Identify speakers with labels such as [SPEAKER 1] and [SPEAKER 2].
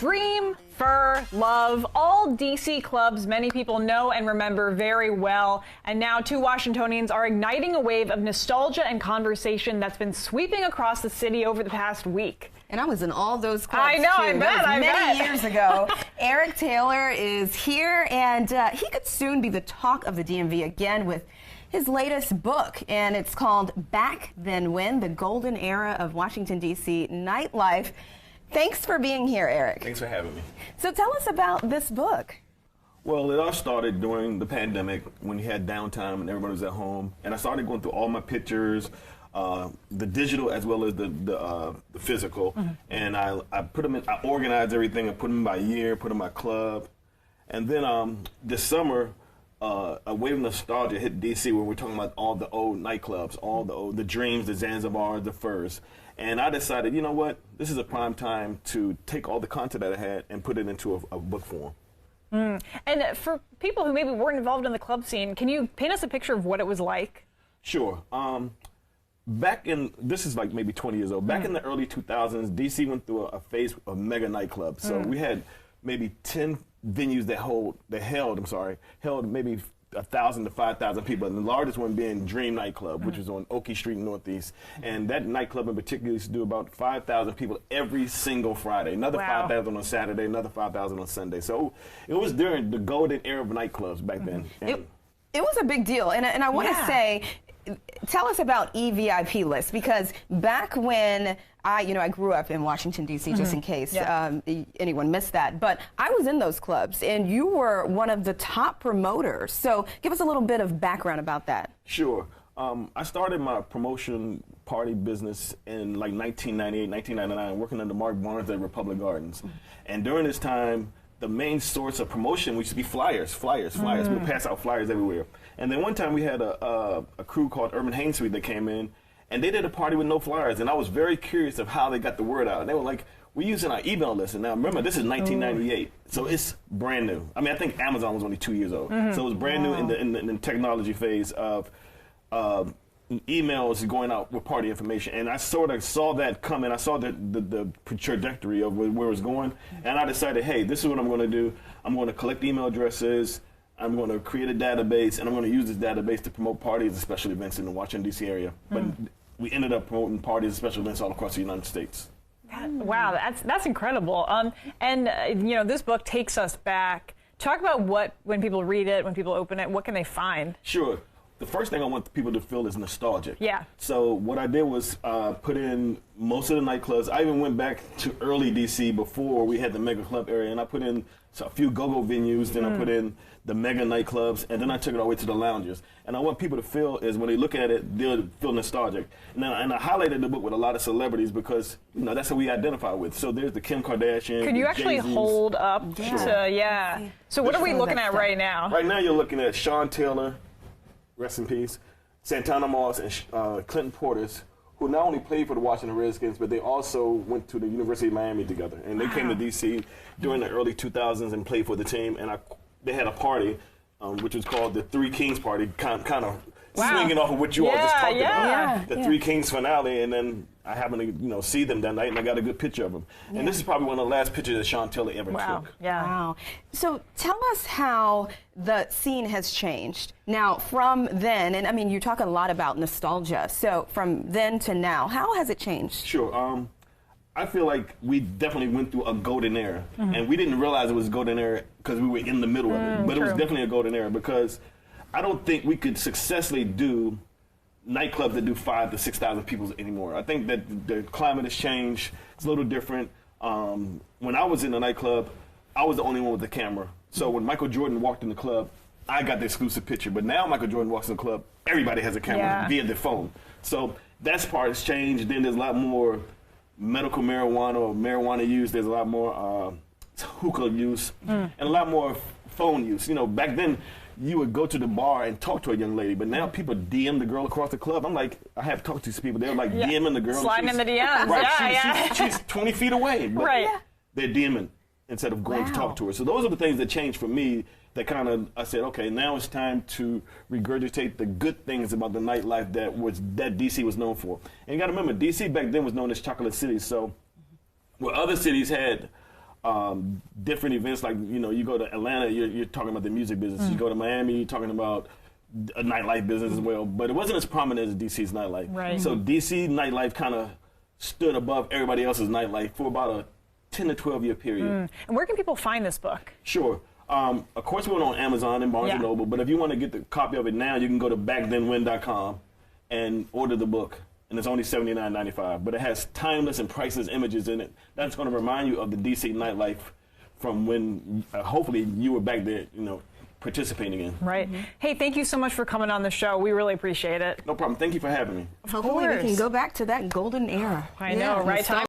[SPEAKER 1] Dream, Fur, Love, all DC clubs many people know and remember very well. And now two Washingtonians are igniting a wave of nostalgia and conversation that's been sweeping across the city over the past week.
[SPEAKER 2] And I was in all those clubs,
[SPEAKER 1] I know,
[SPEAKER 2] too.
[SPEAKER 1] I bet,
[SPEAKER 2] That was many
[SPEAKER 1] bet.
[SPEAKER 2] years ago. Eric Taylor is here, and he could soon be the talk of the DMV again with his latest book, and it's called Back Then When, The Golden Era of Washington, D.C. Nightlife. Thanks for being here, Eric.
[SPEAKER 3] Thanks for having me.
[SPEAKER 2] So tell us about this book.
[SPEAKER 3] Well, it all started during the pandemic when you had downtime and everybody was at home. And I started going through all my pictures, the digital as well as the physical. Mm-hmm. And I put them in, I organized everything and put them by year, put them by club. And then this summer, a wave of nostalgia hit DC where we're talking about all the old nightclubs, all the Dreams, the Zanzibars, the Furs. And I decided, you know what, this is a prime time to take all the content that I had and put it into a book form.
[SPEAKER 1] And for people who maybe weren't involved in the club scene, can you paint us a picture of what it was like?
[SPEAKER 3] Sure. Back in, this is like maybe 20 years old, back in the early 2000s, DC went through a phase of mega nightclubs. So we had maybe 10 venues that held maybe 1,000 to 5,000 people, and the largest one being Dream nightclub, which was on Oakey Street Northeast. And that nightclub in particular used to do about 5,000 people every single Friday. Another 5,000 on Saturday, another 5,000 on Sunday. So it was during the golden era of nightclubs back then.
[SPEAKER 2] It was a big deal, and I want to say, tell us about EVIP list, because back when I grew up in Washington, D.C., just in case anyone missed that. But I was in those clubs, and you were one of the top promoters. So give us a little bit of background about that.
[SPEAKER 3] Sure. I started my promotion party business in like 1998, 1999, working under Mark Barnes at Republic Gardens. And during this time, the main source of promotion used to be flyers. We would pass out flyers everywhere. And then one time we had a crew called Urban Hain Suite that came in, and they did a party with no flyers. And I was very curious of how they got the word out. And they were like, we're using our email list. And now remember, this is 1998, so it's brand new. I mean, I think Amazon was only 2 years old. So it was brand new in the technology phase of emails going out with party information. And I sort of saw that coming. I saw the trajectory of where it was going. And I decided, hey, this is what I'm going to do. I'm going to collect email addresses. I'm going to create a database, and I'm going to use this database to promote parties and special events in the Washington, D.C. area. But we ended up promoting parties and special events all across the United States.
[SPEAKER 1] Wow, that's incredible. This book takes us back. Talk about when people read it, when people open it, what can they find?
[SPEAKER 3] Sure. The first thing I want people to feel is nostalgic.
[SPEAKER 1] Yeah.
[SPEAKER 3] So what I did was put in most of the nightclubs. I even went back to early DC before we had the mega club area, and I put in a few go-go venues, then I put in the mega nightclubs, and then I took it all the way to the lounges. And I want people to feel is when they look at it, they'll feel nostalgic. Now, and I highlighted the book with a lot of celebrities because that's who we identify with. So there's the Kim Kardashian.
[SPEAKER 1] Could you actually hold up to, So what are we looking at right now?
[SPEAKER 3] Right now you're looking at Sean Taylor, rest in peace, Santana Moss, and Clinton Portis, who not only played for the Washington Redskins, but they also went to the University of Miami together. And they came to D.C. during the early 2000s and played for the team. And they had a party, which was called the Three Kings Party, kind of swinging off of what you all just talked about. The Three Kings finale, and then I happened to see them that night, and I got a good picture of them. And this is probably one of the last pictures that Sean Taylor ever took.
[SPEAKER 2] Wow. So tell us how the scene has changed. Now, from then, and I mean, you talk a lot about nostalgia. So from then to now, how has it changed?
[SPEAKER 3] Sure. I feel like we definitely went through a golden era, and we didn't realize it was a golden era because we were in the middle of it. But it was definitely a golden era because I don't think we could successfully do nightclubs that do 5,000 to 6,000 people anymore. I think that the climate has changed. It's a little different. When I was in the nightclub, I was the only one with the camera. So when Michael Jordan walked in the club, I got the exclusive picture. But now Michael Jordan walks in the club, everybody has a camera via their phone. So that part has changed. Then there's a lot more medical marijuana or marijuana use. There's a lot more hookah use and a lot more phone use. Back then, you would go to the bar and talk to a young lady, but now people DM the girl across the club. I'm like, I have talked to these people. They're like DMing the girl.
[SPEAKER 1] Sliding in the DMs.
[SPEAKER 3] Right, she's 20 feet away. But they're DMing instead of going to talk to her. So those are the things that changed for me that kind of, I said, okay, now it's time to regurgitate the good things about the nightlife that DC was known for. And you got to remember, DC back then was known as Chocolate City. So where other cities had different events. Like, you know, you go to Atlanta, you're talking about the music business. You go to Miami, you're talking about a nightlife business as well. But it wasn't as prominent as DC's nightlife.
[SPEAKER 1] Right.
[SPEAKER 3] So DC nightlife kind of stood above everybody else's nightlife for about a 10 to 12 year period.
[SPEAKER 1] And where can people find this book?
[SPEAKER 3] Sure. Of course, we're on Amazon and Barnes & Noble, but if you want to get the copy of it now, you can go to backthenwhen.com and order the book. And it's only $79.95. But it has timeless and priceless images in it. That's going to remind you of the DC nightlife from when, hopefully, you were back there, you know, participating in.
[SPEAKER 1] Right. Hey, thank you so much for coming on the show. We really appreciate it.
[SPEAKER 3] No problem. Thank you for having me.
[SPEAKER 2] Hopefully we can go back to that golden era.
[SPEAKER 1] I know, right?